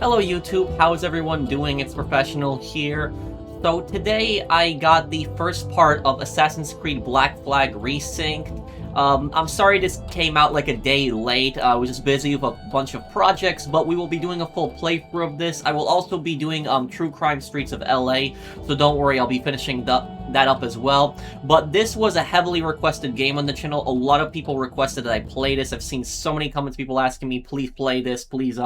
Hello YouTube, how's everyone doing? It's Professional here. So today I got the first part of Assassin's Creed Black Flag Resynced. I'm sorry this came out like a day late. I was just busy with a bunch of projects, but we will be doing a full playthrough of this. I will also be doing True Crime Streets of LA, so don't worry, I'll be finishing that up as well. But this was a heavily requested game on the channel. A lot of people requested that I play this. I've seen so many comments, people asking me, please play this, please,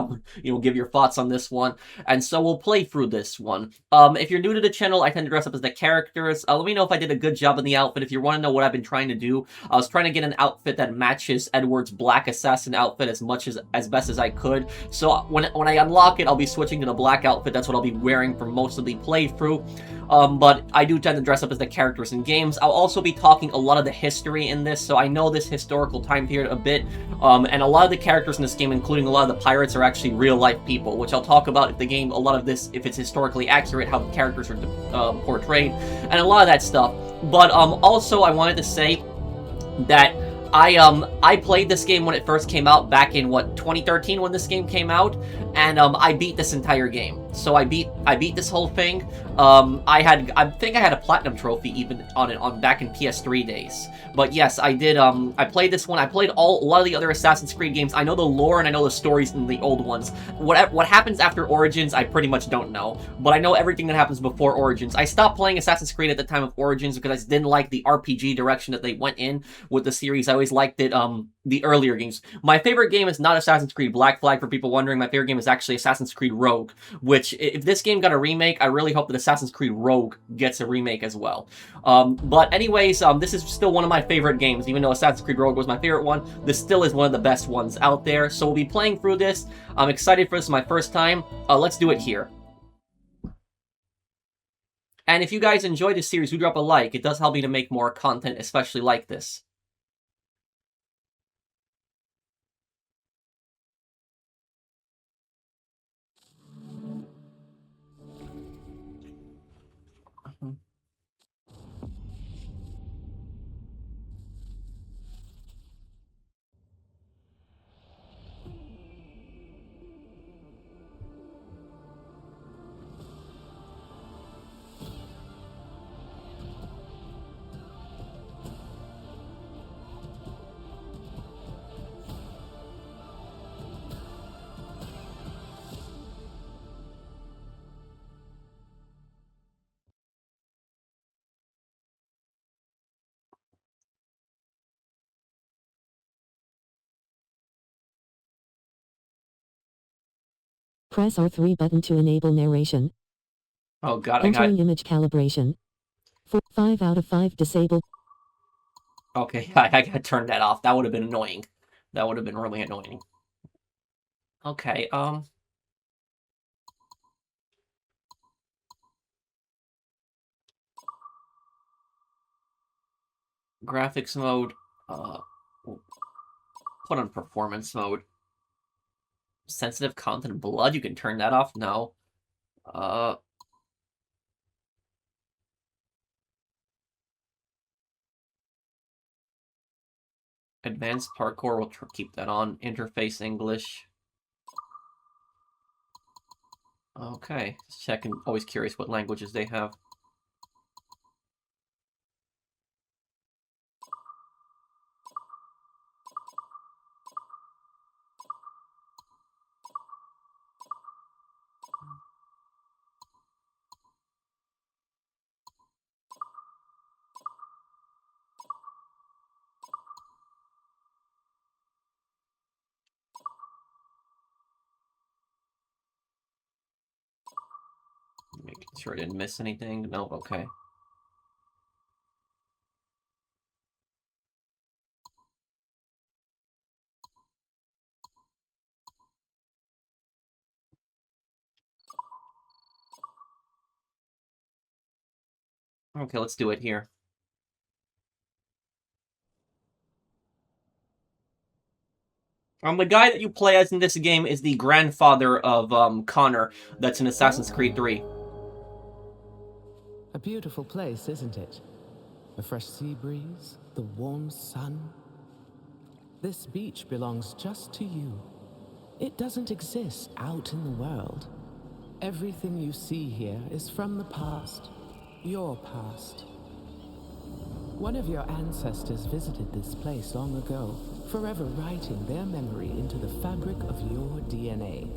give your thoughts on this one. And so we'll play through this one. If you're new to the channel, I tend to dress up as the characters. Let me know if I did a good job in the outfit. If you want to know what I've been trying to do, I was trying to get an outfit that matches Edward's black assassin outfit as best as I could. So when I unlock it, I'll be switching to the black outfit. That's what I'll be wearing for most of the playthrough. But I do tend to dress up as the characters in games. I'll also be talking a lot of the history in this, so I know this historical time period a bit, and a lot of the characters in this game, including a lot of the pirates, are actually real-life people, which I'll talk about if the game, a lot of this, if it's historically accurate, how the characters are portrayed, and a lot of that stuff. But also, I wanted to say that I played this game when it first came out back in 2013 when this game came out, and I beat this entire game. So I beat this whole thing. I think I had a platinum trophy even on it back in PS3 days. But yes, I did. I played this one. I played a lot of the other Assassin's Creed games. I know the lore and I know the stories in the old ones. What happens after Origins, I pretty much don't know. But I know everything that happens before Origins. I stopped playing Assassin's Creed at the time of Origins because I just didn't like the RPG direction that they went in with the series. I always liked it. The earlier games. My favorite game is not Assassin's Creed Black Flag, for people wondering. My favorite game is actually Assassin's Creed Rogue, which, if this game got a remake, I really hope that Assassin's Creed Rogue gets a remake as well. But anyways, this is still one of my favorite games. Even though Assassin's Creed Rogue was my favorite one, this still is one of the best ones out there. So we'll be playing through this. I'm excited for this, my first time. Let's do it here. And if you guys enjoy this series, do drop a like. It does help me to make more content, especially like this. Press R3 button to enable narration. Oh god, Entering image calibration. 5 out of 5 disabled. Okay, I gotta turn that off. That would have been annoying. That would have been really annoying. Okay, graphics mode, put on performance mode. Sensitive content blood, you can turn that off? No. Advanced parkour, we'll keep that on. Interface English. Okay, just checking. Always curious what languages they have. Making sure I didn't miss anything. No, okay. Okay, let's do it here. The guy that you play as in this game is the grandfather of Connor that's in Assassin's Creed 3. A beautiful place, isn't it? A fresh sea breeze, the warm sun. This beach belongs just to you. It doesn't exist out in the world. Everything you see here is from the past. Your past. One of your ancestors visited this place long ago, forever writing their memory into the fabric of your DNA.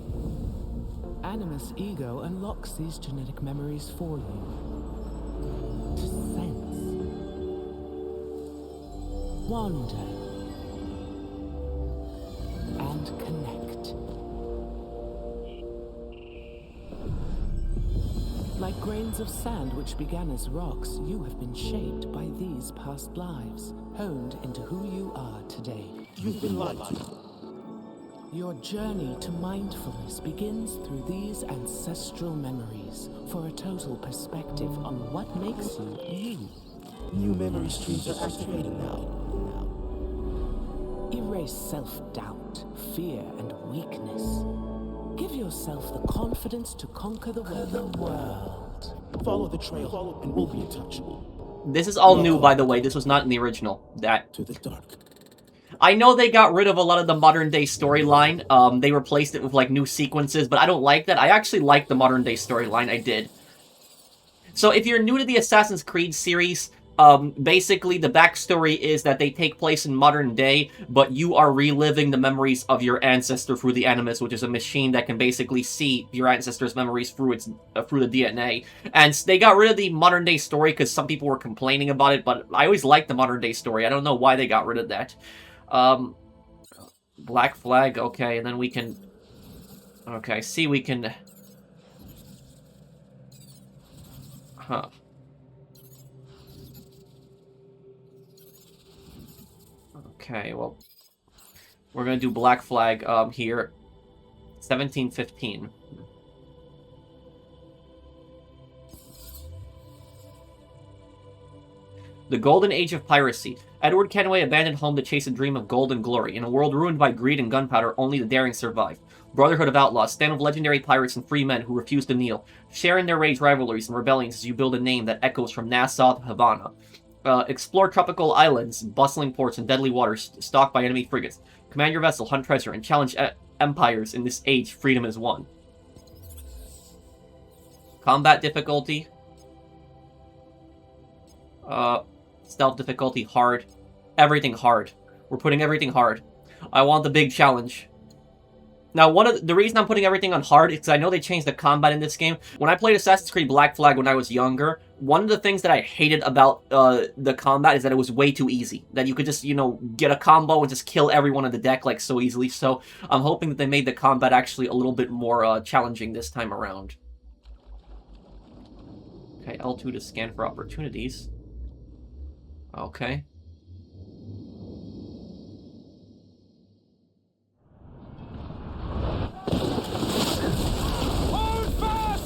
Animus Ego unlocks these genetic memories for you. To sense. Wander. And connect. Like grains of sand which began as rocks, you have been shaped by these past lives, honed into who you are today. You've been lied to. Your journey to mindfulness begins through these ancestral memories for a total perspective on what makes you you. New memory streams are activating now. Erase self-doubt, fear, and weakness. Give yourself the confidence to conquer the world. Follow the trail and we'll be untouchable. This is all new, by the way. This was not in the original. To the dark. I know they got rid of a lot of the modern-day storyline. They replaced it with, like, new sequences, but I don't like that. I actually like the modern-day storyline. I did. So if you're new to the Assassin's Creed series, basically the backstory is that they take place in modern day, but you are reliving the memories of your ancestor through the Animus, which is a machine that can basically see your ancestor's memories through its through the DNA. And they got rid of the modern day story because some people were complaining about it, but I always liked the modern day story. I don't know why they got rid of that. Black flag, okay, and then we can... Okay, see, we can... Huh. Okay, well... We're gonna do black flag, here. 1715. The Golden Age of Piracy. Edward Kenway abandoned home to chase a dream of gold and glory. In a world ruined by greed and gunpowder, only the daring survive. Brotherhood of Outlaws, stand of legendary pirates and free men who refuse to kneel. Share in their rage, rivalries, and rebellions as you build a name that echoes from Nassau to Havana. Explore tropical islands, bustling ports, and deadly waters stalked by enemy frigates. Command your vessel, hunt treasure, and challenge empires. In this age, freedom is won. Combat difficulty. Stealth difficulty, hard. Everything hard. We're putting everything hard. I want the big challenge. Now, the reason I'm putting everything on hard is because I know they changed the combat in this game. When I played Assassin's Creed Black Flag when I was younger, one of the things that I hated about the combat is that it was way too easy. That you could just, you know, get a combo and just kill everyone on the deck, like, so easily. So, I'm hoping that they made the combat actually a little bit more challenging this time around. Okay, L2 to scan for opportunities. Okay. Hold fast!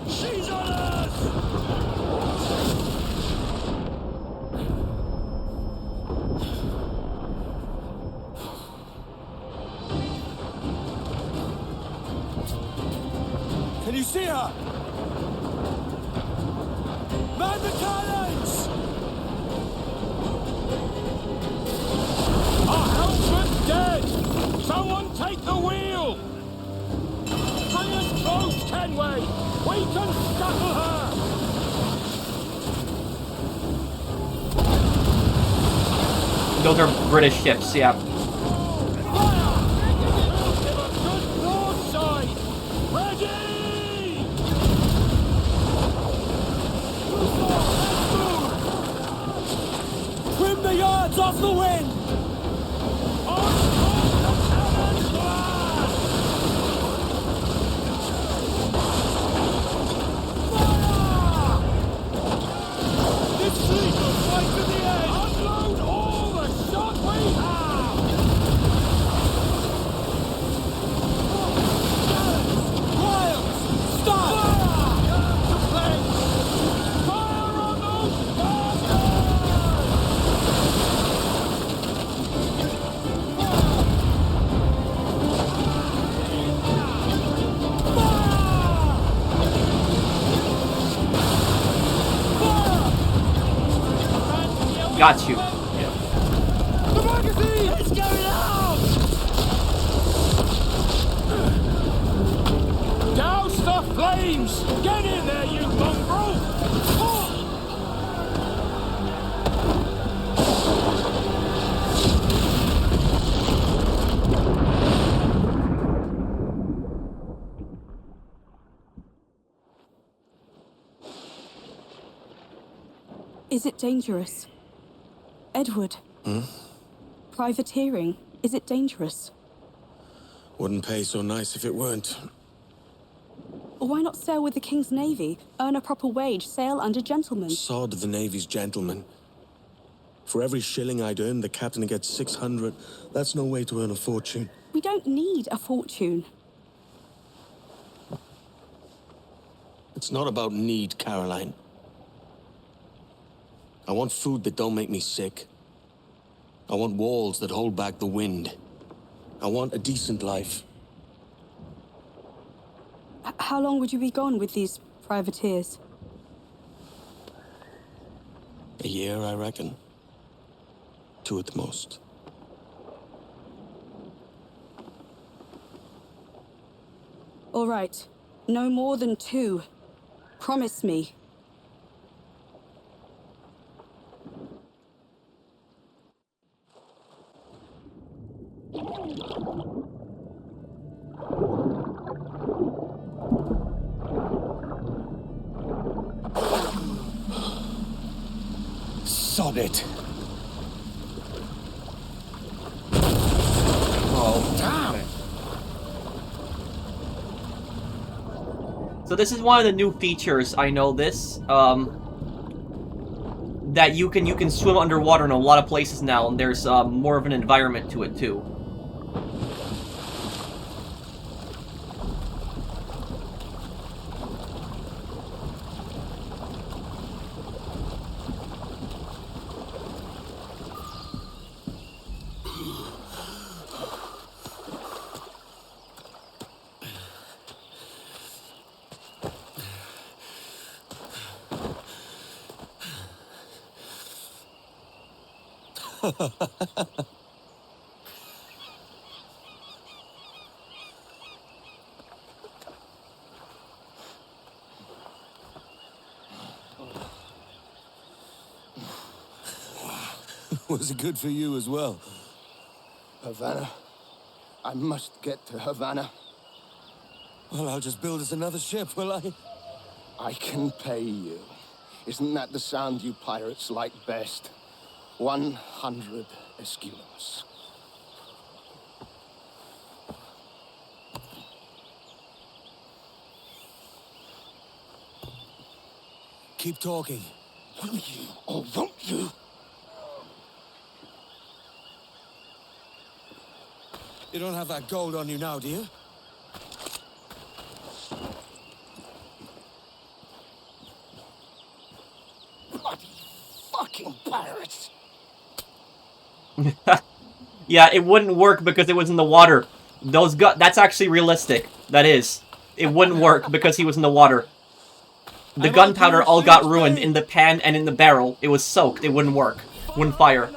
She's on us! Can you see her? Man the cannons! Our helmsman's dead! Someone take the wheel! Bring us close, Kenway! We can scuttle her! Those are British ships, yeah. Fire! Give a good broadside! Ready! Trim the yards off the wind! This fleet will fight to the end! Unload all the shot we have! Wiles! Stop! Fire! Fire on those bastards! Got you. The magazine! It's going out! Douse the flames! Get in there, you mongrel! Oh! Is it dangerous? Edward? Privateering, is it dangerous? Wouldn't pay so nice if it weren't. Why not sail with the King's Navy, earn a proper wage, sail under gentlemen? Sod the Navy's gentlemen. For every shilling I'd earn, the captain gets 600. That's no way to earn a fortune. We don't need a fortune. It's not about need, Caroline. I want food that don't make me sick. I want walls that hold back the wind. I want a decent life. How long would you be gone with these privateers? A year, I reckon. 2 at the most. All right. No more than 2. Promise me. Sod it! Oh, damn it! So this is one of the new features, I know this, that you can swim underwater in a lot of places now, and there's more of an environment to it too. Was it good for you as well? Havana. I must get to Havana. Well, I'll just build us another ship, will I? I can pay you. Isn't that the sound you pirates like best? 100 escudos. Keep talking. Will you or won't you? You don't have that gold on you now, do you? Bloody fucking pirates! Yeah, it wouldn't work because it was in the water. That's actually realistic. That is. It wouldn't work because he was in the water. The gunpowder all got ruined in the pan and in the barrel. It was soaked. It wouldn't work. Wouldn't fire.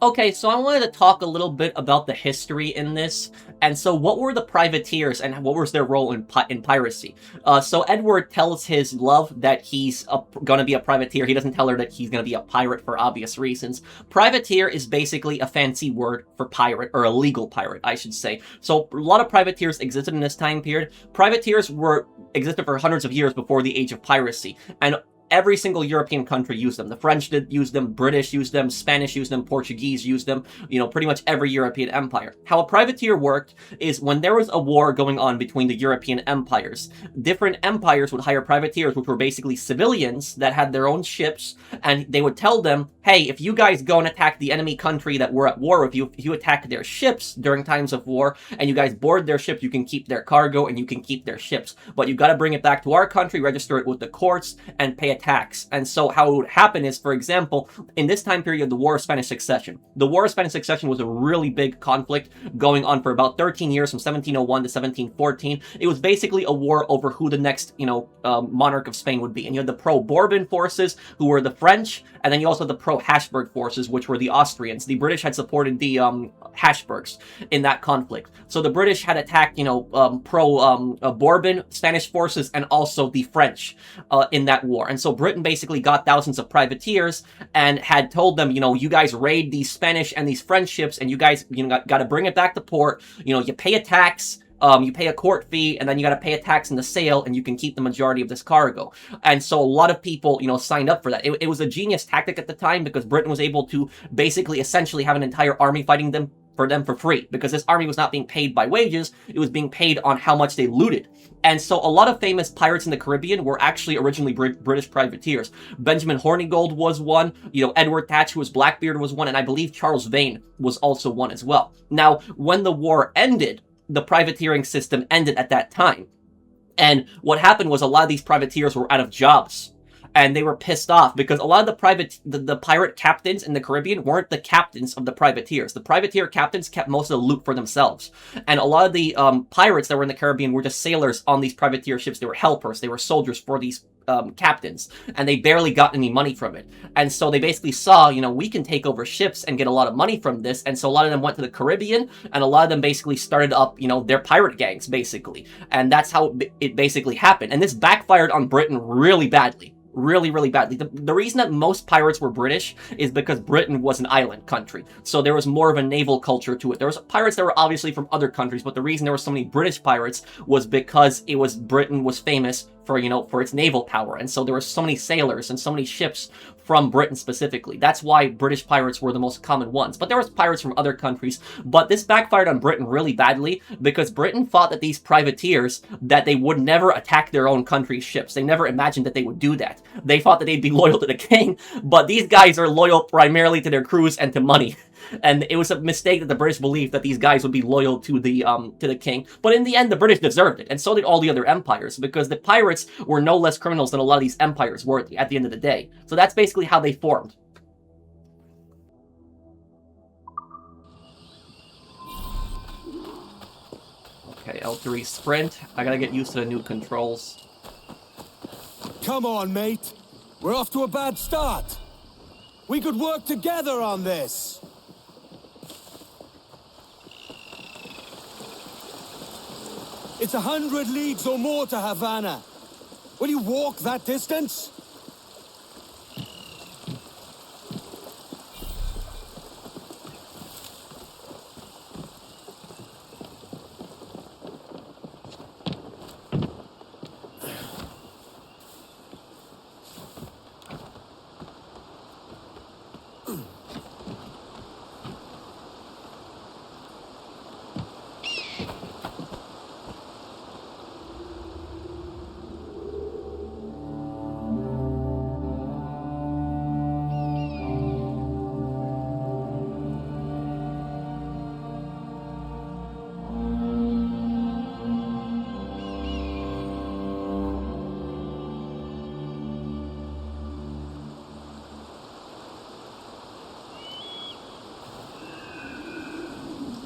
Okay, so I wanted to talk a little bit about the history in this. And so what were the privateers and what was their role in piracy? So Edward tells his love that he's gonna be a privateer. He doesn't tell her that he's gonna be a pirate for obvious reasons. Privateer is basically a fancy word for pirate, or a legal pirate, I should say. So a lot of privateers existed in this time period. Privateers existed for hundreds of years before the age of piracy. And every single European country used them. The French did use them, British used them, Spanish used them, Portuguese used them, pretty much every European empire. How a privateer worked is when there was a war going on between the European empires, different empires would hire privateers, which were basically civilians that had their own ships, and they would tell them, hey, if you guys go and attack the enemy country that we're at war with you, if you attack their ships during times of war, and you guys board their ships, you can keep their cargo and you can keep their ships. But you gotta bring it back to our country, register it with the courts, and pay a tax. And so how it would happen is, for example, in this time period, the War of Spanish Succession. The War of Spanish Succession was a really big conflict going on for about 13 years, from 1701 to 1714. It was basically a war over who the next, monarch of Spain would be. And you had the pro-Bourbon forces, who were the French, and then you also had the pro-Habsburg forces, which were the Austrians. The British had supported the Habsburgs in that conflict. So the British had attacked, pro-Bourbon Spanish forces and also the French in that war. And so Britain basically got thousands of privateers and had told them, you guys raid these Spanish and these French ships, and you guys, got to bring it back to port. You pay a tax. You pay a court fee, and then you got to pay a tax in the sale, and you can keep the majority of this cargo. And so a lot of people, signed up for that. It was a genius tactic at the time, because Britain was able to basically essentially have an entire army fighting them for free, because this army was not being paid by wages, it was being paid on how much they looted. And so a lot of famous pirates in the Caribbean were actually originally British privateers. Benjamin Hornigold was one, Edward Thatch, who was Blackbeard, was one, and I believe Charles Vane was also one as well. Now, when the war ended, the privateering system ended at that time. And what happened was a lot of these privateers were out of jobs. And they were pissed off because a lot of the pirate captains in the Caribbean weren't the captains of the privateers. The privateer captains kept most of the loot for themselves. And a lot of the pirates that were in the Caribbean were just sailors on these privateer ships. They were helpers. They were soldiers for these captains. And they barely got any money from it. And so they basically saw, we can take over ships and get a lot of money from this. And so a lot of them went to the Caribbean, and a lot of them basically started up, their pirate gangs, basically. And that's how it basically happened. And this backfired on Britain really badly. Really, really badly. The reason that most pirates were British is because Britain was an island country. So there was more of a naval culture to it. There was pirates that were obviously from other countries, but the reason there were so many British pirates was because Britain was famous for its naval power. And so there were so many sailors and so many ships from Britain specifically. That's why British pirates were the most common ones. But there was pirates from other countries. But this backfired on Britain really badly because Britain thought that these privateers, that they would never attack their own country's ships. They never imagined that they would do that. They thought that they'd be loyal to the king, but these guys are loyal primarily to their crews and to money. And it was a mistake that the British believed that these guys would be loyal to the king. But in the end, the British deserved it, and so did all the other empires, because the pirates were no less criminals than a lot of these empires were at the end of the day. So that's basically how they formed. Okay, L3 sprint. I gotta get used to the new controls. Come on, mate. We're off to a bad start. We could work together on this. It's 100 leagues or more to Havana. Will you walk that distance?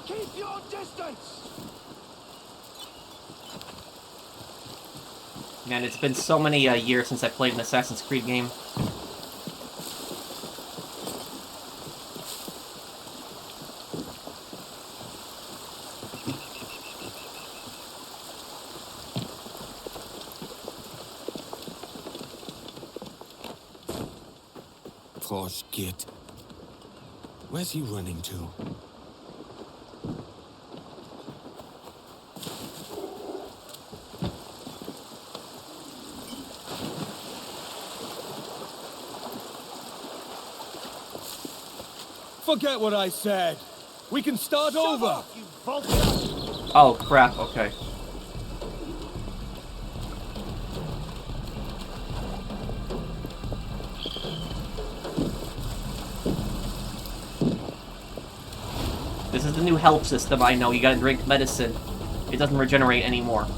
Keep your distance! Man, it's been so many years since I played an Assassin's Creed game. Gosh, Git. Where's he running to? Forget what I said. We can start over. Up, you vulture. Oh, crap. Okay. This is the new health system, I know. You gotta drink medicine. It doesn't regenerate anymore.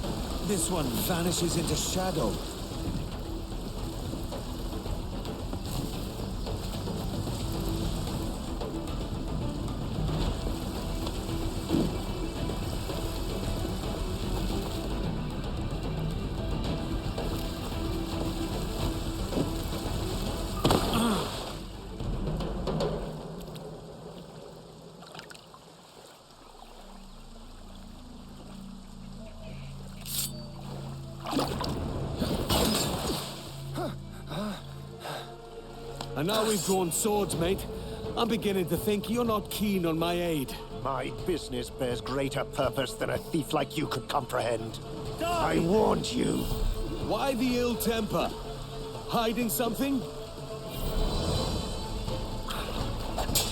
This one vanishes into shadow. And now we've drawn swords, mate. I'm beginning to think you're not keen on my aid. My business bears greater purpose than a thief like you could comprehend. I warned you. Why the ill temper? Hiding something?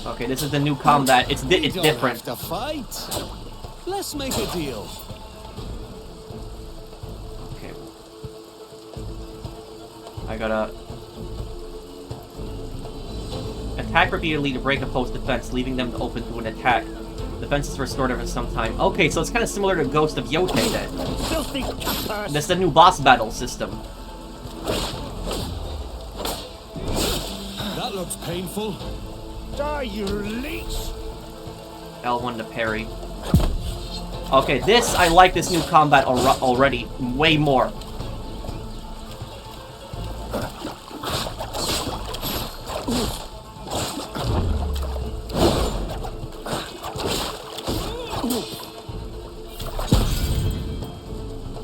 Okay, this is the new combat. It's We it's don't different. have to fight. Let's make a deal. Okay. I gotta attack repeatedly to break a post defense, leaving them open to an attack. Defense is restored after some time. Okay, so it's kind of similar to Ghost of Yote then. Filthy cutpurse! That's the new boss battle system. That looks painful. Die, you leech! L1 to parry. Okay, I like this new combat already way more.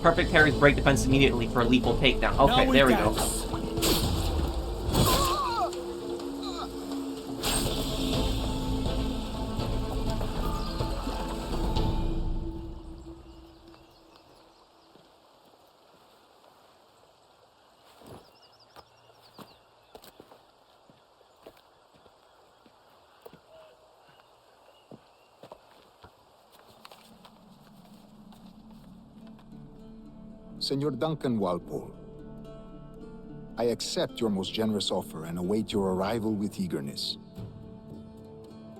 Perfect parries break defense immediately for a lethal takedown. Okay, there we go. Senor Duncan Walpole, I accept your most generous offer and await your arrival with eagerness.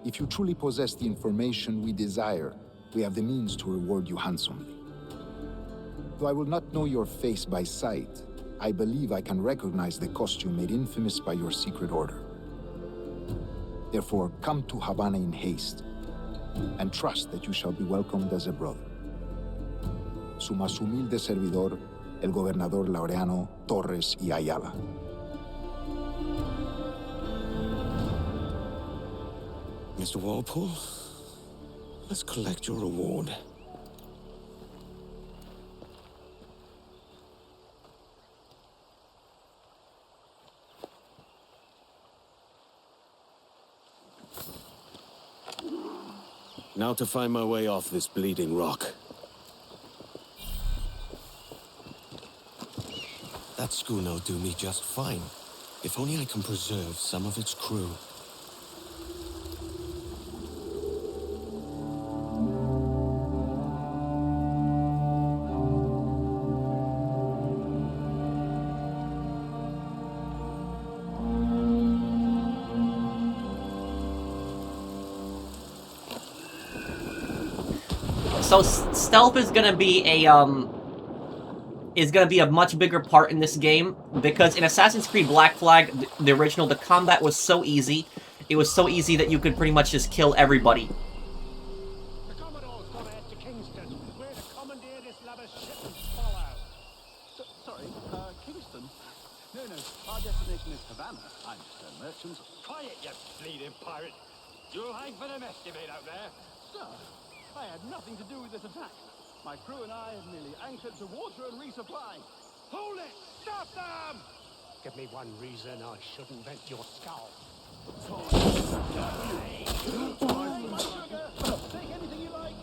If you truly possess the information we desire, we have the means to reward you handsomely. Though I will not know your face by sight, I believe I can recognize the costume made infamous by your secret order. Therefore, come to Havana in haste, and trust that you shall be welcomed as a brother. Su más humilde servidor, el gobernador Laureano Torres y Ayala. Mr. Walpole, let's collect your reward. Now to find my way off this bleeding rock. That schooner will do me just fine. If only I can preserve some of its crew. So stealth is gonna be a much bigger part in this game, because in Assassin's Creed Black Flag, the original, the combat was so easy. It was so easy that you could pretty much just kill everybody. The Commodore's gone ahead to Kingston, where to commandeer this lavish shipment's fallout. Sorry, Kingston? No, our destination is Havana. I'm just a merchant. Quiet, you bleeding pirate! You'll hang for the mess you made out there. Sir, I had nothing to do with this attack. My crew and I have merely anchored to water and resupply. Hold it! Stop them! Give me one reason I shouldn't vent your skull. Take anything you like.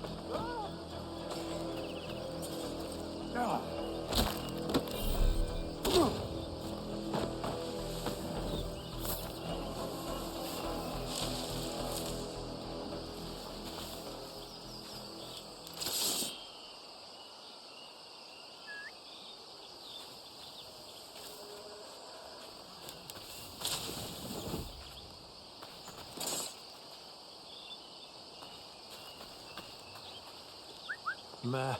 Meh.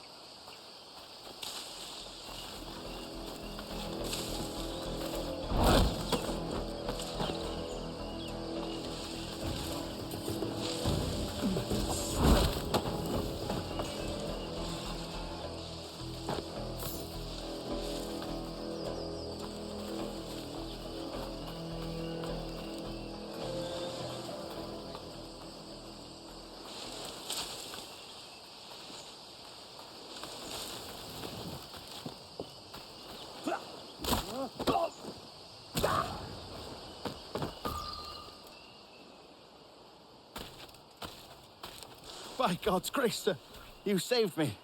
By God's grace, sir, you saved me.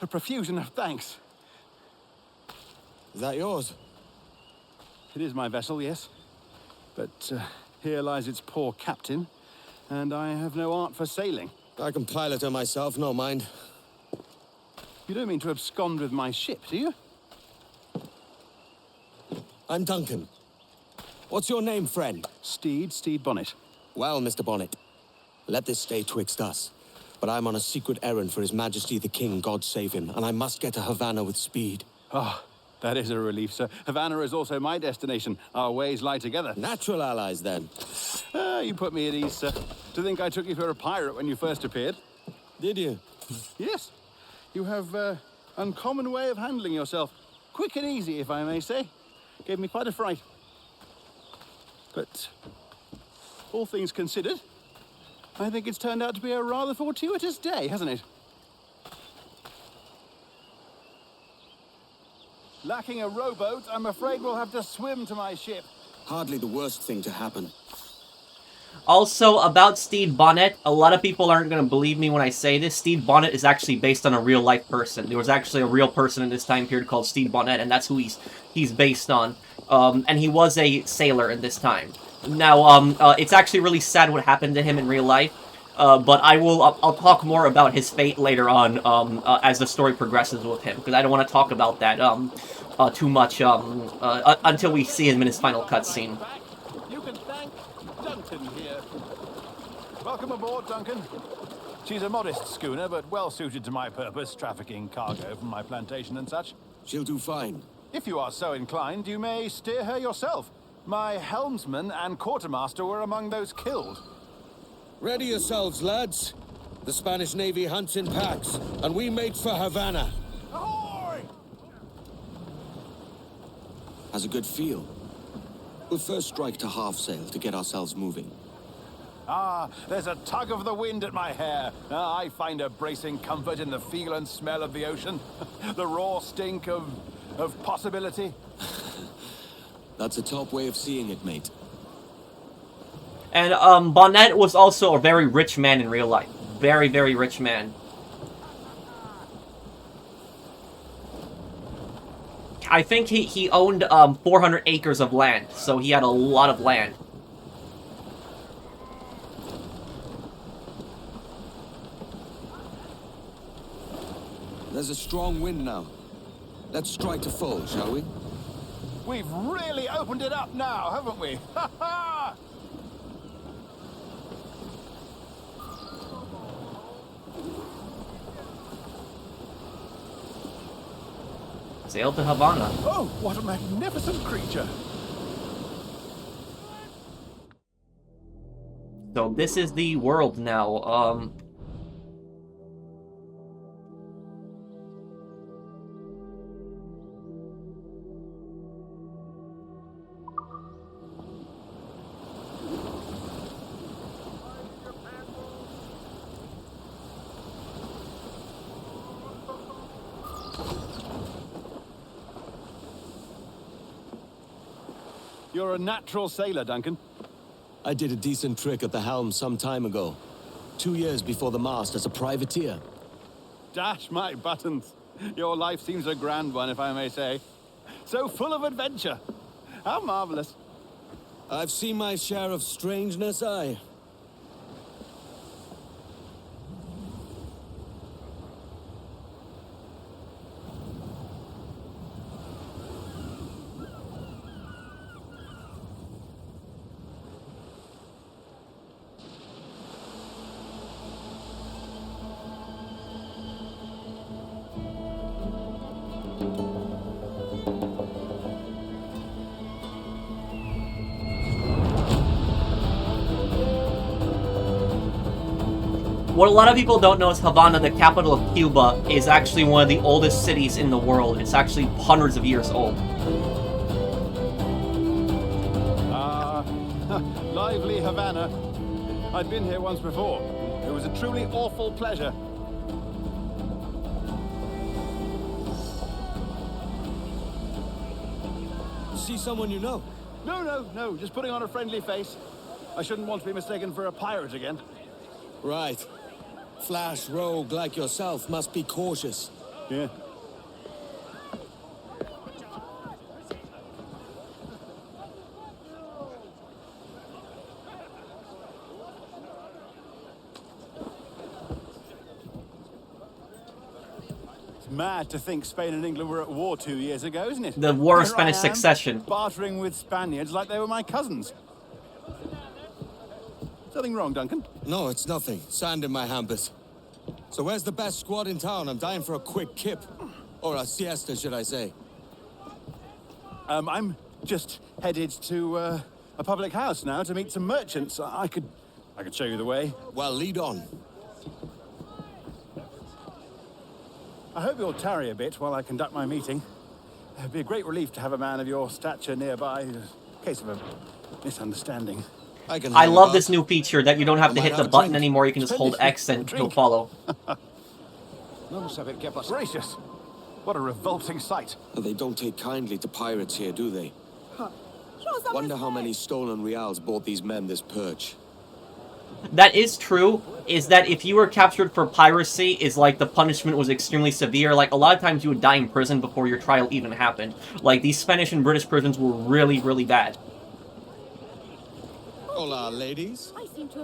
A profusion of thanks. Is that yours? It is my vessel, yes. But here lies its poor captain, and I have no art for sailing. I can pilot her myself, no mind. You don't mean to abscond with my ship, do you? I'm Duncan. What's your name, friend? Steed Bonnet. Well, Mr. Bonnet, let this stay twixt us. But I'm on a secret errand for His Majesty the King, God save him, and I must get to Havana with speed. Ah, that is a relief, sir. Havana is also my destination. Our ways lie together. Natural allies, then. You put me at ease, sir. To think I took you for a pirate when you first appeared. Did you? Yes. You have uncommon way of handling yourself. Quick and easy, if I may say. Gave me quite a fright. But all things considered, I think it's turned out to be a rather fortuitous day, hasn't it? Lacking a rowboat, I'm afraid we'll have to swim to my ship. Hardly the worst thing to happen. Also, about Stede Bonnet, a lot of people aren't going to believe me when I say this. Stede Bonnet is actually based on a real-life person. There was actually a real person in this time period called Stede Bonnet, and that's who he's based on. And he was a sailor in this time. Now, it's actually really sad what happened to him in real life, but I'll talk more about his fate later on as the story progresses with him, because I don't want to talk about that too much until we see him in his final cutscene. You can thank Duncan here. Welcome aboard, Duncan. She's a modest schooner, but well suited to my purpose, trafficking cargo from my plantation and such. She'll do fine. If you are so inclined, you may steer her yourself. My helmsman and quartermaster were among those killed. Ready yourselves, lads. The Spanish Navy hunts in packs, and we make for Havana. Ahoy! Has a good feel. We'll first strike to half sail to get ourselves moving. Ah, there's a tug of the wind at my hair. I find a bracing comfort in the feel and smell of the ocean. The raw stink of possibility. That's a top way of seeing it, mate. And Bonnet was also a very rich man in real life. Very, very rich man. I think he owned 400 acres of land, so he had a lot of land. There's a strong wind now. Let's strike to full, shall we? We've really opened it up now, haven't we? Ha ha! Sail to Havana. Oh, what a magnificent creature! So this is the world now. You're a natural sailor, Duncan. I did a decent trick at the helm some time ago. 2 years before the mast as a privateer. Dash my buttons. Your life seems a grand one, if I may say. So full of adventure. How marvelous. I've seen my share of strangeness, aye. What a lot of people don't know is Havana, the capital of Cuba, is actually one of the oldest cities in the world. It's actually hundreds of years old. Lively Havana. I'd been here once before. It was a truly awful pleasure. See someone you know? No. Just putting on a friendly face. I shouldn't want to be mistaken for a pirate again. Right. Flash rogue like yourself must be cautious. Yeah. It's mad to think Spain and England were at war 2 years ago, isn't it? The War of Here I Spanish am, Succession. bartering with Spaniards like they were my cousins. Something wrong, Duncan? No, it's nothing. Sand in my hampers. So where's the best squad in town? I'm dying for a quick kip. Or a siesta, should I say. I'm just headed to a public house now to meet some merchants. I could show you the way. Well, lead on. I hope you'll tarry a bit while I conduct my meeting. It'd be a great relief to have a man of your stature nearby in case of a misunderstanding. I love this new feature that you don't have to hit the button anymore, you can just hold X and it'll follow. Gracious! What a revolting sight. They don't take kindly to pirates here, do they? Wonder how many stolen reals bought these men this perch. That is true, is that if you were captured for piracy, is like the punishment was extremely severe. Like, a lot of times you would die in prison before your trial even happened. Like, these Spanish and British prisons were really, really bad. Hola, ladies.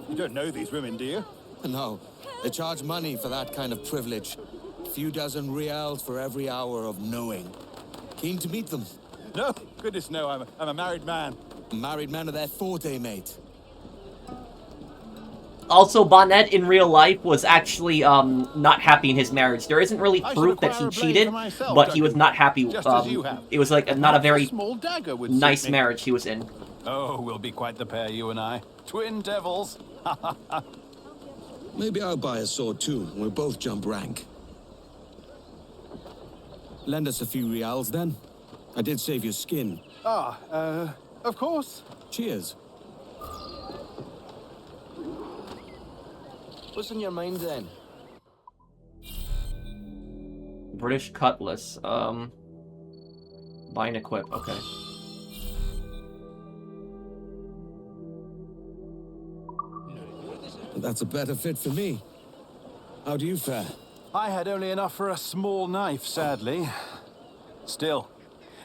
You don't know these women, do you? No, they charge money for that kind of privilege. A few dozen reals for every hour of knowing. Keen to meet them. No, goodness no, I'm a married man. Married men are their forte, mate. Also, Bonnet in real life was actually not happy in his marriage. There isn't really proof that he cheated, but he was not happy. It was like not a very nice marriage he was in. Oh, we'll be quite the pair, you and I. Twin devils. Maybe I'll buy a sword too, and we'll both jump rank. Lend us a few reals then. I did save your skin. Of course. Cheers. What's in your mind then? British cutlass. Buy and equip. Okay. That's a better fit for me. How do you fare? I had only enough for a small knife, sadly. Still,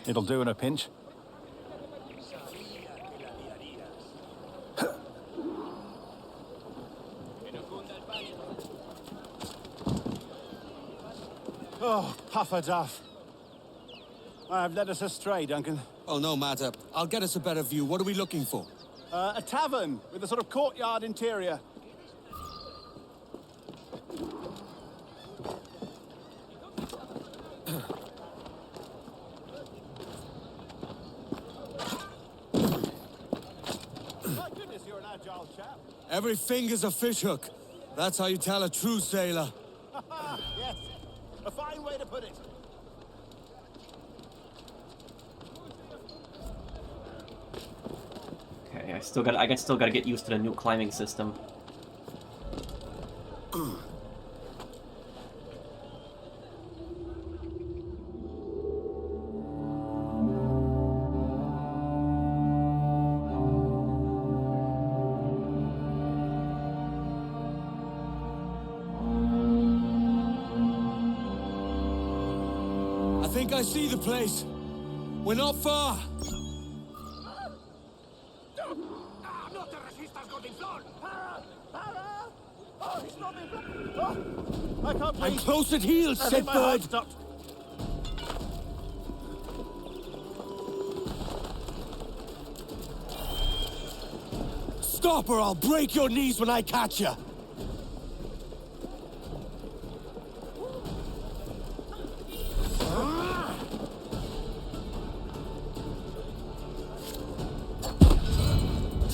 it'll do in a pinch. Oh, Pufferduff. I've led us astray, Duncan. Oh, no matter. I'll get us a better view. What are we looking for? A tavern with a sort of courtyard interior. My goodness, you're an agile chap. Every finger's a fishhook. That's how you tell a true sailor. Yes, a fine way to put it. Okay, I still gotta get used to the new climbing system. I think I see the place. We're not far. I can't breathe. I'm close at heel, I think my heart Sigurd. stopped. Stop or I'll break your knees when I catch you.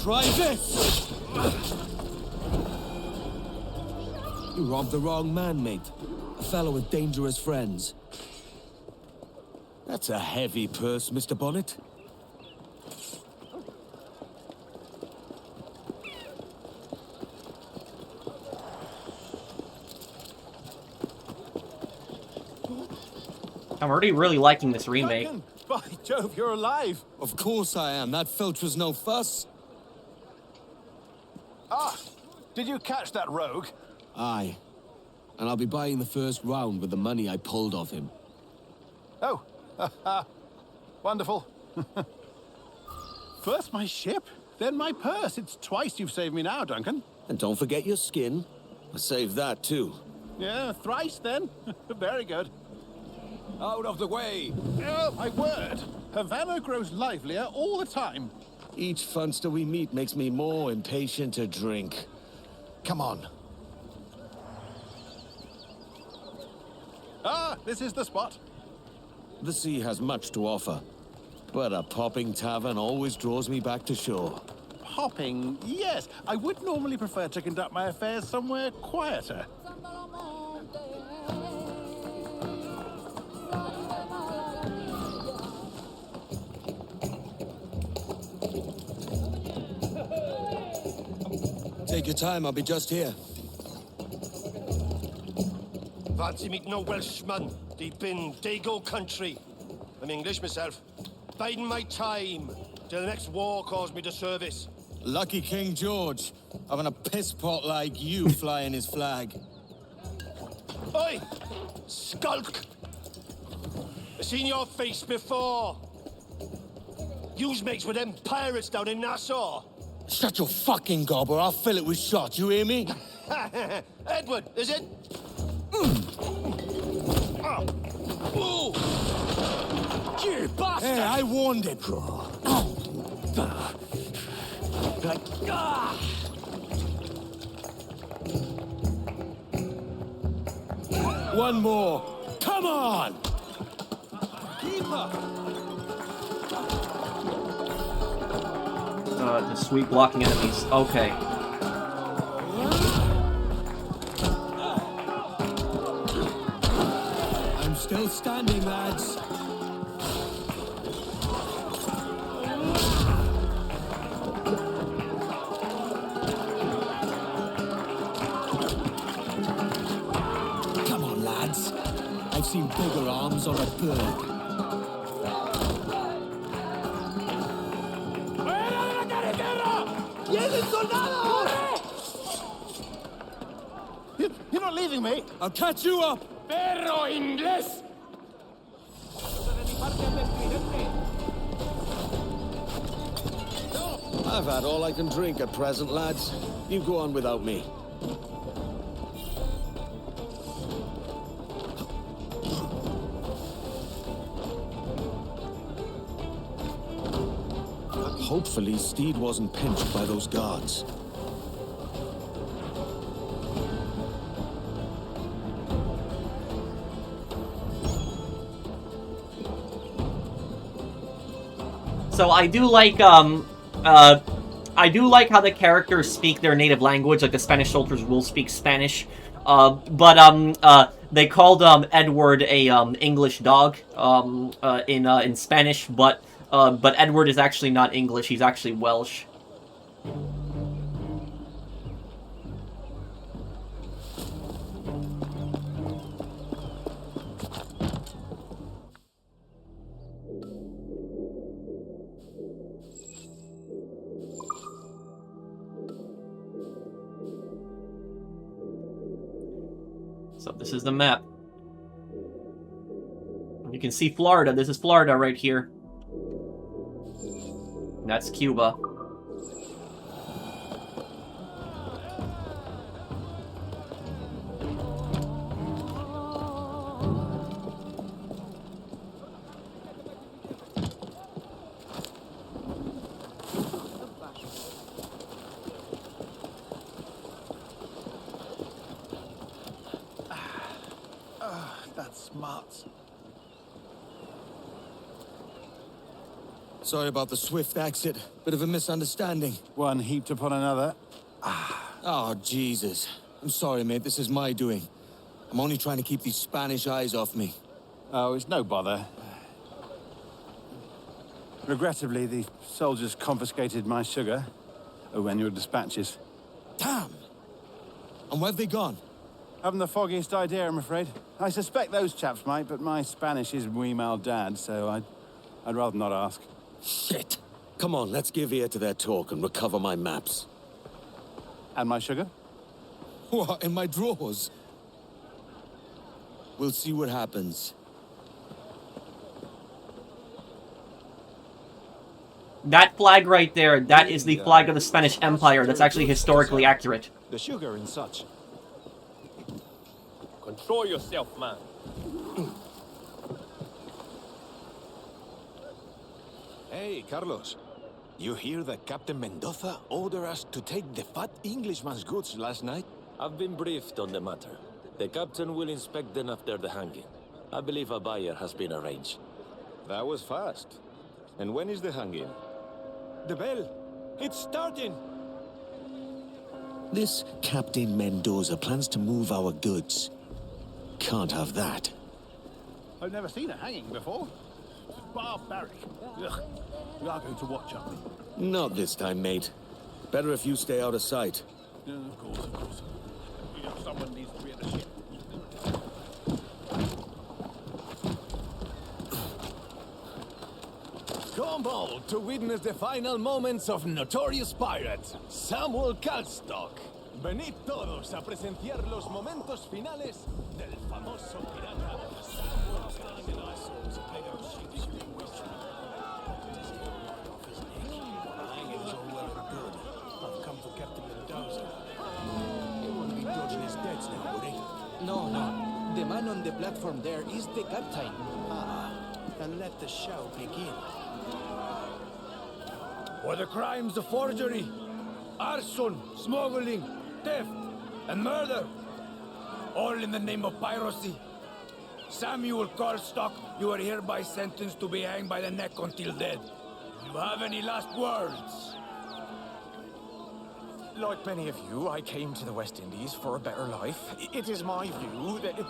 Try this! You robbed the wrong man, mate. A fellow with dangerous friends. That's a heavy purse, Mr. Bonnet. I'm already really liking this remake. Duncan, by Jove, you're alive. Of course I am. That filch was no fuss. Ah, did you catch that rogue? Aye. and I'll be buying the first round with the money I pulled off him. Oh, wonderful. First my ship, then my purse. It's twice you've saved me now, Duncan. And don't forget your skin. I saved that too. Yeah, thrice then. Very good. Out of the way! Oh, my word! Havana grows livelier all the time. Each funster we meet makes me more impatient to drink. Come on. Ah, this is the spot. The sea has much to offer, but a popping tavern always draws me back to shore. Hopping, yes. I would normally prefer to conduct my affairs somewhere quieter. Take your time, I'll be just here. Fancy meet no Welshman, deep in Dago country. I'm English myself. Biding my time till the next war calls me to service. Lucky King George, having a pisspot like you flying his flag. Oi! Skulk! I've seen your face before. Yous mates with them pirates down in Nassau. Shut your fucking gob or I'll fill it with shot, you hear me? Edward, is it? Oh. You bastard! Hey, I warned him. One more. Come on! The sweep blocking enemies. Okay. I'm still standing, lads. Come on, lads. I've seen bigger arms on a bird. You're not leaving me. I'll catch you up! Perro inglés! I've had all I can drink at present, lads. You go on without me. Hopefully, Steed wasn't pinched by those guards. So I do like how the characters speak their native language, like the Spanish soldiers will speak Spanish. But they called Edward a English dog in Spanish, but Edward is actually not English, he's actually Welsh. So this is the map. You can see Florida. This is Florida right here. That's Cuba. That's smart. Sorry about the swift exit. Bit of a misunderstanding. One heaped upon another. Oh, Jesus. I'm sorry, mate. This is my doing. I'm only trying to keep these Spanish eyes off me. Oh, it's no bother. Regrettably, the soldiers confiscated my sugar when your dispatches. Damn! And where've they gone? Haven't the foggiest idea, I'm afraid. I suspect those chaps might, but my Spanish is muy mal dad, so I'd rather not ask. Shit! Come on, let's give ear to their talk and recover my maps. And my sugar? What, in my drawers? We'll see what happens. That flag right there, that is the flag of the Spanish Empire. That's actually historically accurate. The sugar and such. Control yourself, man. Hey, Carlos. You hear that Captain Mendoza ordered us to take the fat Englishman's goods last night? I've been briefed on the matter. The captain will inspect them after the hanging. I believe a buyer has been arranged. That was fast. And when is the hanging? The bell. It's starting. This Captain Mendoza plans to move our goods. Can't have that. I've never seen a hanging before. It's barbaric. Ugh. We are going to watch out. Not this time, mate. Better if you stay out of sight. Of course, of course. You know, someone needs to be at the ship. Come all to witness the final moments of notorious pirate Samuel Kalstock. Venid todos a presenciar los momentos finales del famoso pirata Samuel Kalstock. I've come for Captain Mendoza. He won't be dodging his debts now, would he? No, no. The man on the platform there is the captain. And let the show begin. For the crimes of forgery, arson, smuggling, theft, and murder, all in the name of piracy. Samuel Carlstock, you are hereby sentenced to be hanged by the neck until dead. Do you have any last words? Like many of you, I came to the West Indies for a better life. It is my view that it...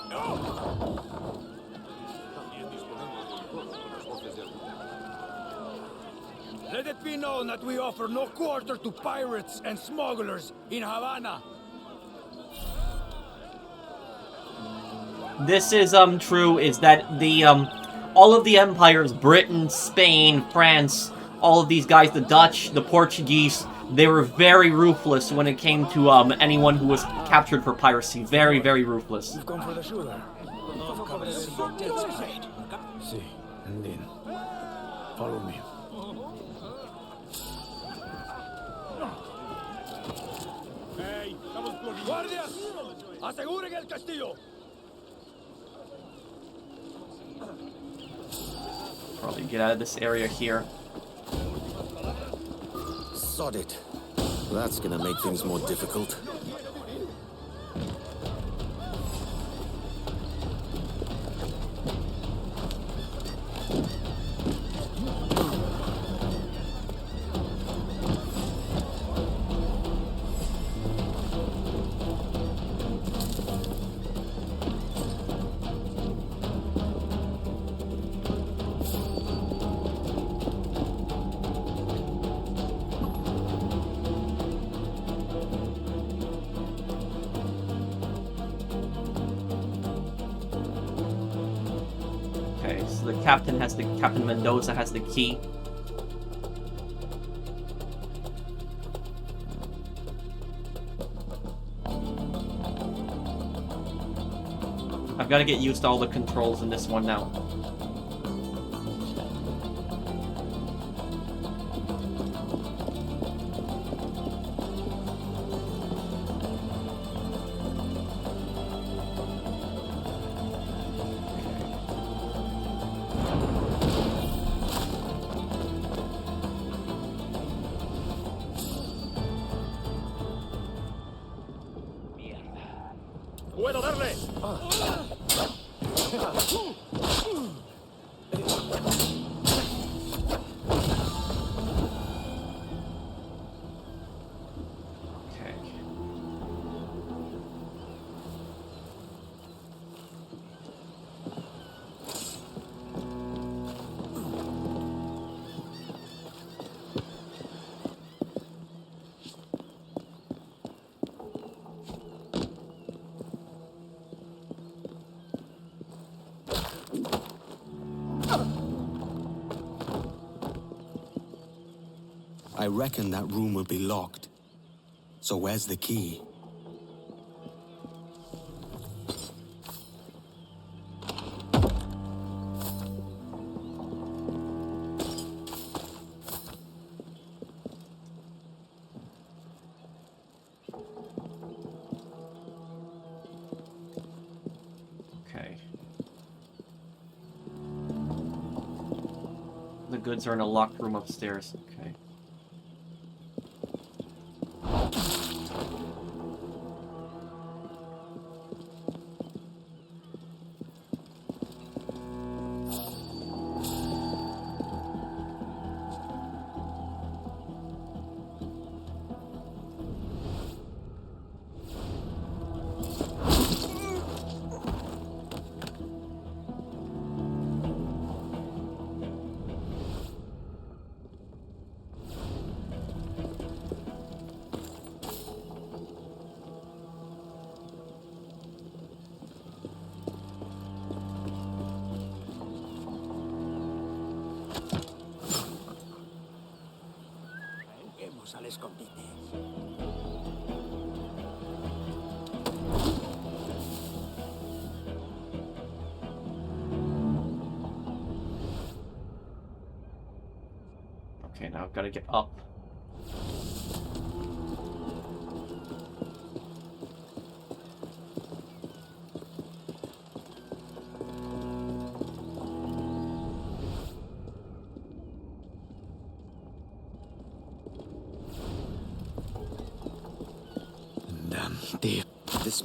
Let it be known that we offer no quarter to pirates and smugglers in Havana. This is true, is that the all of the empires, Britain, Spain, France, all of these guys, the Dutch, the Portuguese, they were very ruthless when it came to anyone who was captured for piracy. Very, very ruthless. You've come for the sugar. See, and then follow me. Hey, guardias, aseguren el castillo. Probably get out of this area here. Sod it. That's gonna make things more difficult. So the captain Captain Mendoza has the key. I've got to get used to all the controls in this one now. ¡Puedo darle! I reckon that room will be locked. So where's the key? Okay. The goods are in a locked room upstairs. Okay. Vamos al escondite. Okay, now I've got to get up. Damn, dear. This.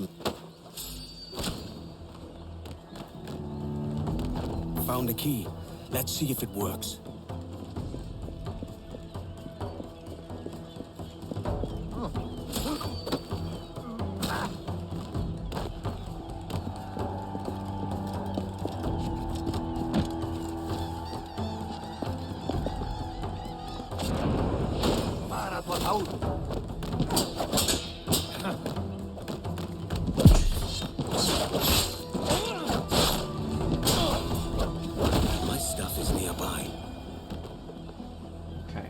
Found a key. Let's see if it works. Para tu ataúd. My stuff is nearby. Okay.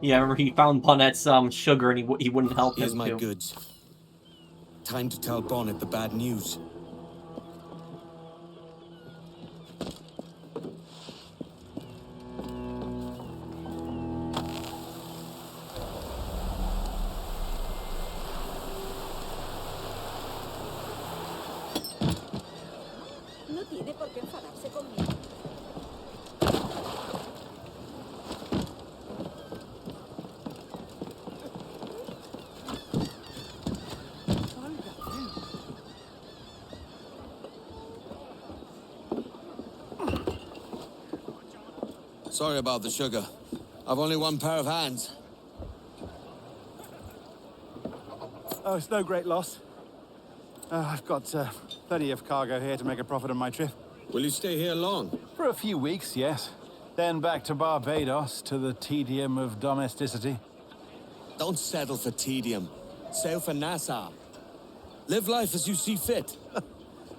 Yeah, I remember he found Bonnet's sugar and he wouldn't help Here's him my too. goods. Time to tell Bonnet the bad news. No tiene por qué enfadarse conmigo. Sorry about the sugar. I've only one pair of hands. Oh, it's no great loss. I've got plenty of cargo here to make a profit on my trip. Will you stay here long? For a few weeks, yes. Then back to Barbados, to the tedium of domesticity. Don't settle for tedium. Sail for Nassau. Live life as you see fit.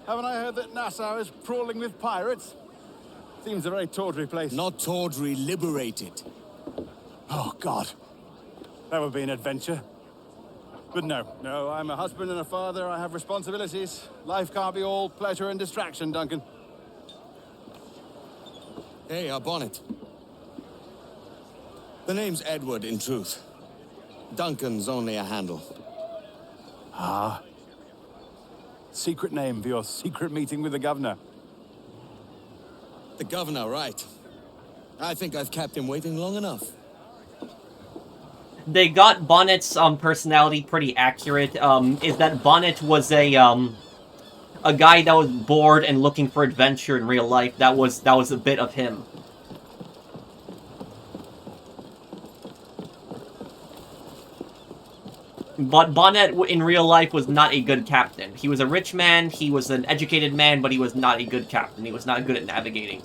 Haven't I heard that Nassau is crawling with pirates? Seems a very tawdry place. Not tawdry, liberated. Oh, God. That would be an adventure. But no, I'm a husband and a father. I have responsibilities. Life can't be all pleasure and distraction, Duncan. Hey, our bonnet. The name's Edward, in truth. Duncan's only a handle. Ah. Secret name for your secret meeting with the governor. The governor, right. I think I've kept him waiting long enough. They got Bonnet's personality pretty accurate. Is that Bonnet was a guy that was bored and looking for adventure in real life. That was a bit of him. But Bonnet in real life was not a good captain. He was a rich man, he was an educated man, but he was not a good captain. He was not good at navigating.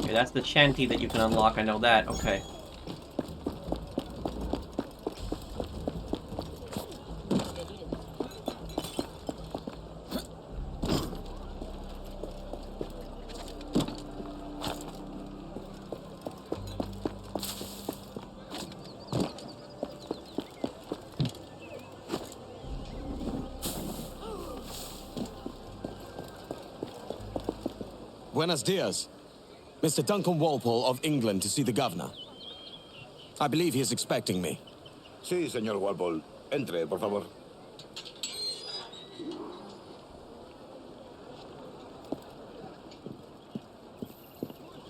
That's the shanty that you can unlock, I know that, okay. Buenos dias. Mr. Duncan Walpole of England to see the governor. I believe he is expecting me. Sí, señor Walpole. Entre, por favor.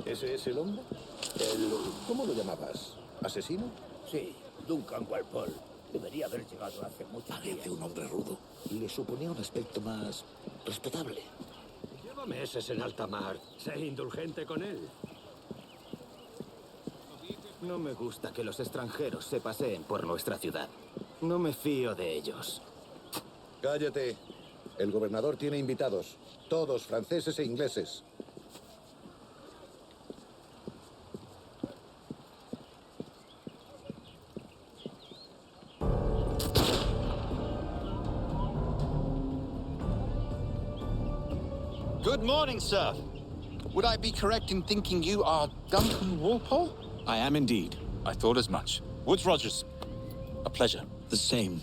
¿Ese es el hombre? ¿Cómo lo llamabas? ¿Asesino? Sí, Duncan Walpole. Debería haber llegado hace mucho tiempo. Parece un hombre rudo. Le suponía un aspecto más respetable. Lleva meses en alta mar. Sé indulgente con él. No me gusta que los extranjeros se paseen por nuestra ciudad. No me fío de ellos. Cállate. El gobernador tiene invitados. Todos franceses e ingleses. Good morning, sir. Would I be correct in thinking you are Duncan Walpole? I am indeed. I thought as much. Woods Rogers, a pleasure. The same.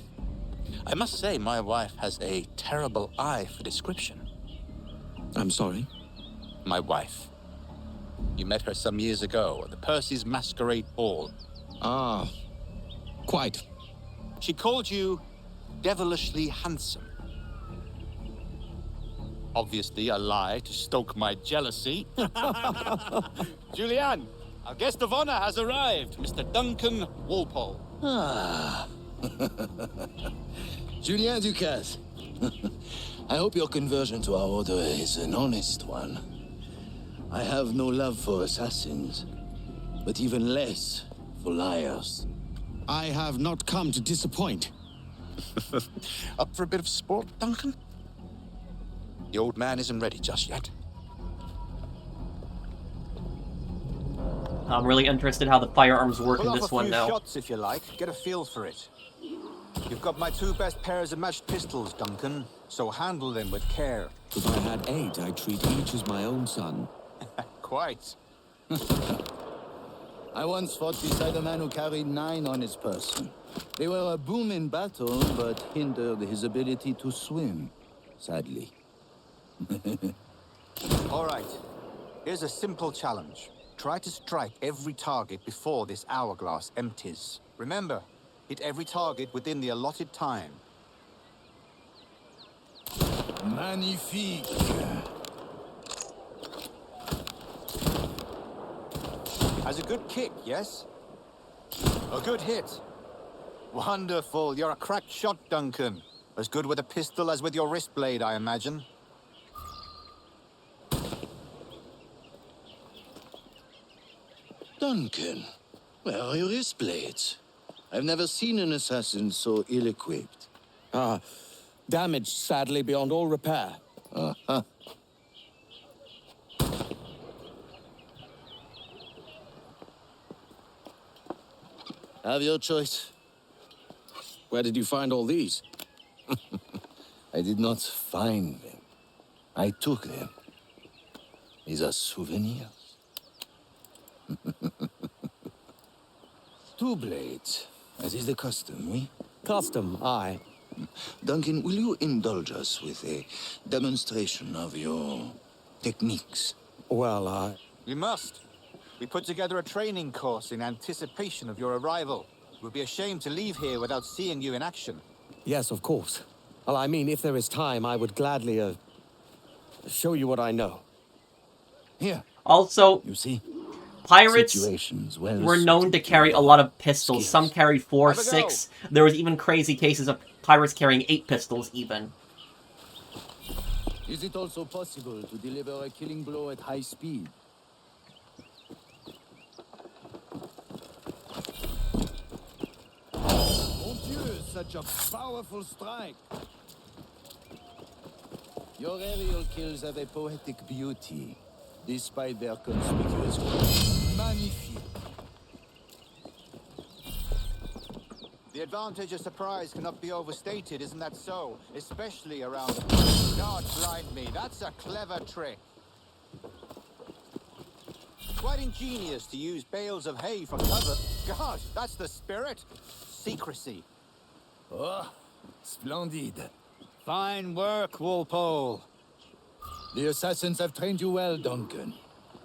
I must say, my wife has a terrible eye for description. I'm sorry? My wife. You met her some years ago at the Percy's Masquerade Ball. Ah, quite. She called you devilishly handsome. Obviously a lie to stoke my jealousy. Julianne, our guest of honor has arrived, Mr. Duncan Walpole. Ah. Julien Ducasse. I hope your conversion to our order is an honest one. I have no love for assassins, but even less for liars. I have not come to disappoint. Up for a bit of sport, Duncan? The old man isn't ready just yet. I'm really interested how the firearms work in this one now. Pull off a few shots if you like. Get a feel for it. You've got my two best pairs of matched pistols, Duncan, so handle them with care. If I had 8, I'd treat each as my own son. Quite. I once fought beside a man who carried 9 on his person. They were a boom in battle, but hindered his ability to swim, sadly. All right. Here's a simple challenge. Try to strike every target before this hourglass empties. Remember, hit every target within the allotted time. Magnifique. Has a good kick, yes? A good hit. Wonderful. You're a crack shot, Duncan. As good with a pistol as with your wrist blade, I imagine. Duncan, where are your wrist blades? I've never seen an assassin so ill-equipped. Damaged, sadly, beyond all repair. Uh-huh. Have your choice. Where did you find all these? I did not find them. I took them. These are souvenirs. 2 blades, as is the custom, oui? Custom, aye. Duncan, will you indulge us with a demonstration of your techniques? Well, You must. We put together a training course in anticipation of your arrival. It would be a shame to leave here without seeing you in action. yes, of course. Well, I mean, if there is time, I would gladly, show you what I know. Here. Also, you see, pirates well were known to carry a lot of pistols. Some carried 4, 6. There was even crazy cases of pirates carrying 8 pistols, even. Is it also possible to deliver a killing blow at high speed? Mon Dieu, such a powerful strike. Your aerial kills have a poetic beauty, despite their conspicuous. Magnifique. The advantage of surprise cannot be overstated, isn't that so? Especially around... God blind me, that's a clever trick. Quite ingenious to use bales of hay for cover. God, that's the spirit. Secrecy. Oh, splendid. Fine work, Walpole. The assassins have trained you well, Duncan.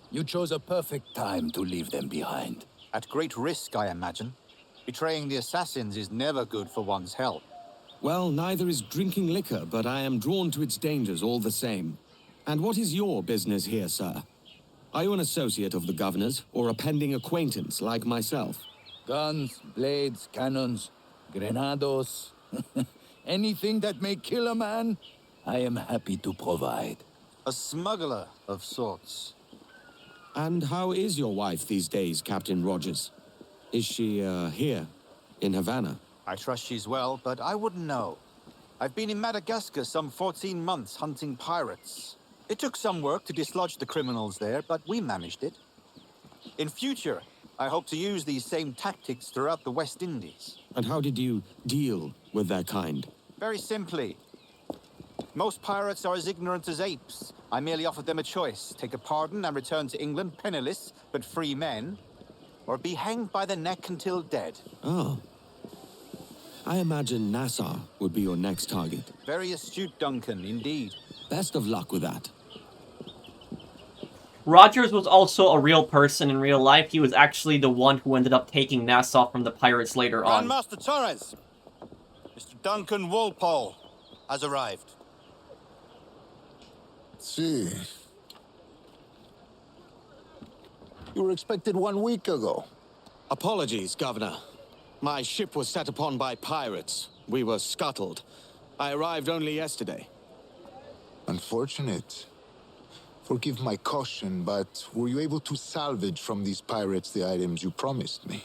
You chose a perfect time to leave them behind. At great risk, I imagine. Betraying the assassins is never good for one's health. Well, neither is drinking liquor, but I am drawn to its dangers all the same. And what is your business here, sir? Are you an associate of the governor's, or a pending acquaintance like myself? Guns, blades, cannons, grenados. Anything that may kill a man, I am happy to provide. A smuggler of sorts. And how is your wife these days, Captain Rogers? Is she, here, in Havana? I trust she's well, but I wouldn't know. I've been in Madagascar some 14 months hunting pirates. It took some work to dislodge the criminals there, but we managed it. In future, I hope to use these same tactics throughout the West Indies. And how did you deal with their kind? Very simply. Most pirates are as ignorant as apes. I merely offered them a choice. Take a pardon and return to England penniless, but free men. Or be hanged by the neck until dead. Oh. I imagine Nassau would be your next target. Very astute, Duncan, indeed. Best of luck with that. Rogers was also a real person in real life. He was actually the one who ended up taking Nassau from the pirates later on. Grandmaster Torres! Mr. Duncan Walpole has arrived. See. You were expected 1 week ago. Apologies, Governor. My ship was set upon by pirates. We were scuttled. I arrived only yesterday. Unfortunate. Forgive my caution, but were you able to salvage from these pirates the items you promised me?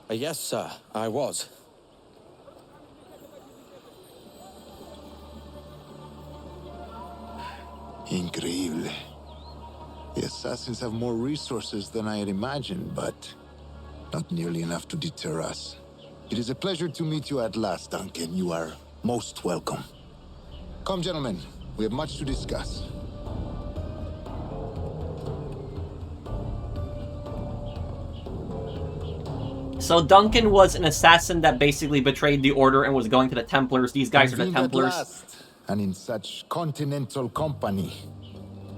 Yes, sir, I was. Increíble. The assassins have more resources than I had imagined, but not nearly enough to deter us. It is a pleasure to meet you at last, Duncan. You are most welcome. Come, gentlemen. We have much to discuss. So Duncan was an assassin that basically betrayed the Order and was going to the Templars. These guys are the Convened at Templars. last, and in such continental company.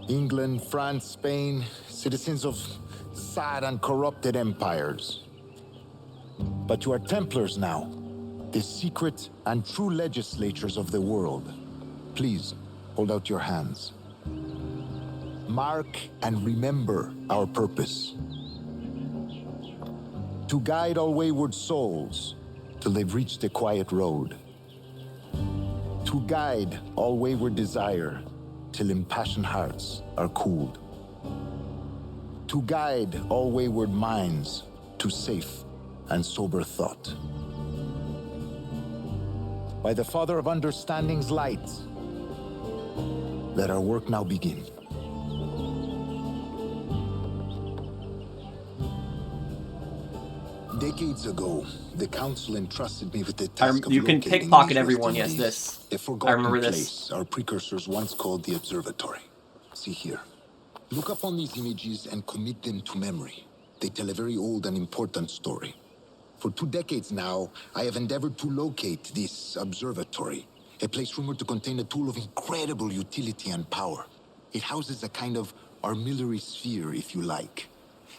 England, France, Spain, citizens of sad and corrupted empires. But you are Templars now, the secret and true legislators of the world. Please, hold out your hands. Mark and remember our purpose. To guide all wayward souls till they've reached the quiet road. To guide all wayward desire till impassioned hearts are cooled. To guide all wayward minds to safe and sober thought. By the Father of Understanding's light, let our work now begin. Decades ago, the Council entrusted me with the task of you can locating pickpocket these everyone, yes, resting this. days, a I forgotten remember place this. our precursors once called the Observatory. See here. Look upon these images and commit them to memory. They tell a very old and important story. For 2 decades now, I have endeavored to locate this observatory, a place rumored to contain a tool of incredible utility and power. It houses a kind of armillary sphere, if you like.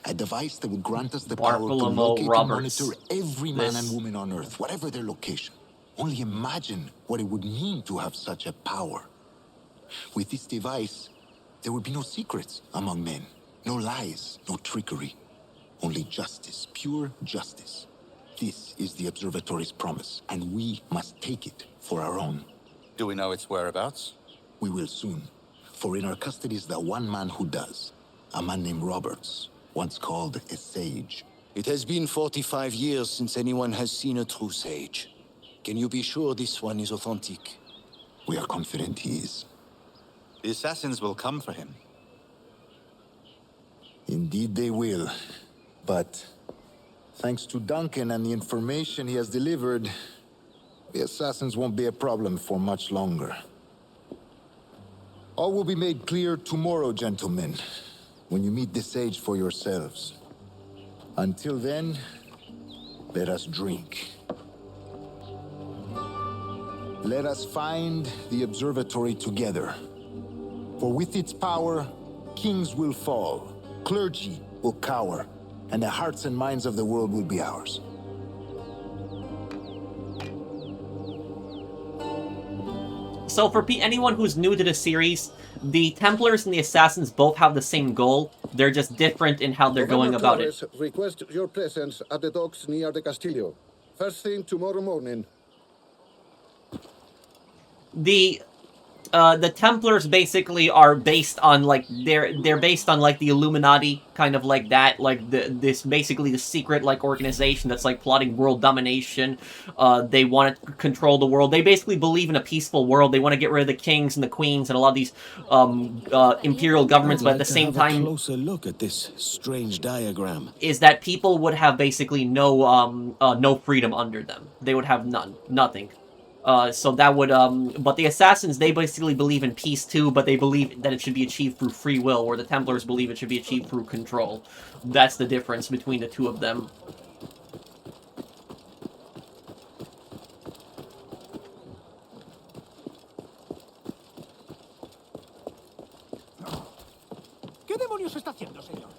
A device that would grant us the power to locate and monitor every man and woman on Earth, whatever their location. Only imagine what it would mean to have such a power. With this device, there would be no secrets among men, no lies, no trickery. Only justice, pure justice. This is the observatory's promise, and we must take it for our own. Do we know its whereabouts? We will soon, for in our custody is the one man who does. A man named Roberts, once called a sage. It has been 45 years since anyone has seen a true sage. Can you be sure this one is authentic? We are confident he is. The assassins will come for him. Indeed they will. But thanks to Duncan and the information he has delivered, the assassins won't be a problem for much longer. All will be made clear tomorrow, gentlemen, when you meet the sage for yourselves. Until then, let us drink. Let us find the observatory together. For with its power, kings will fall, clergy will cower, and the hearts and minds of the world will be ours. So for anyone who's new to the series, the Templars and the Assassins both have the same goal. They're just different in how they're going about it. Request your presence at the docks near the Castillo. First thing tomorrow morning. The Templars basically are based on like they're based on like the Illuminati, kind of like that, like this basically the secret like organization that's like plotting world domination. They want to control the world. They basically believe in a peaceful world. They want to get rid of the kings and the queens and a lot of these imperial governments, but at the same time, a closer look at this strange diagram. Is that people would have basically no freedom under them. They would have nothing. So that would, but the Assassins, they basically believe in peace too, but they believe that it should be achieved through free will, where the Templars believe it should be achieved through control. That's the difference between the two of them. ¿Qué demonios está haciendo, señor?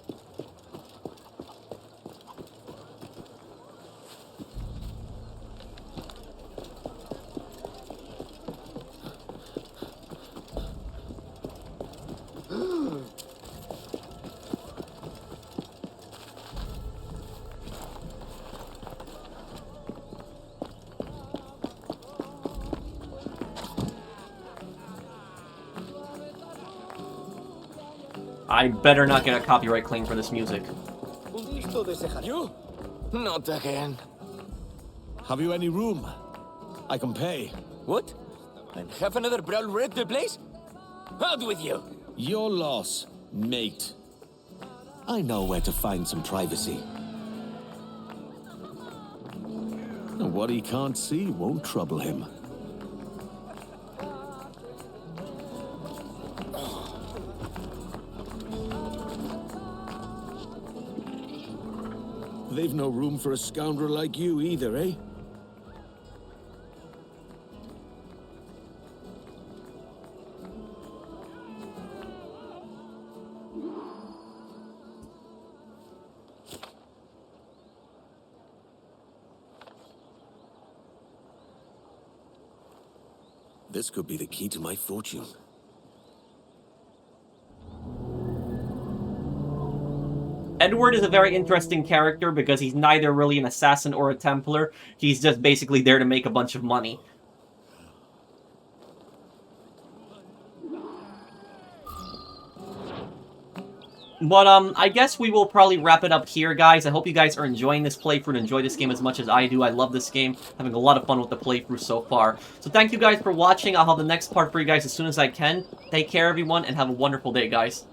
I better not get a copyright claim for this music. You? Not again. Have you any room? I can pay. What? And have another brawl wreck the place? Out with you! Your loss, mate. I know where to find some privacy. What he can't see won't trouble him. They've no room for a scoundrel like you either, eh? This could be the key to my fortune. Edward is a very interesting character because he's neither really an assassin or a Templar. He's just basically there to make a bunch of money. But, I guess we will probably wrap it up here, guys. I hope you guys are enjoying this playthrough and enjoy this game as much as I do. I love this game. Having a lot of fun with the playthrough so far. So thank you guys for watching. I'll have the next part for you guys as soon as I can. Take care, everyone, and have a wonderful day, guys.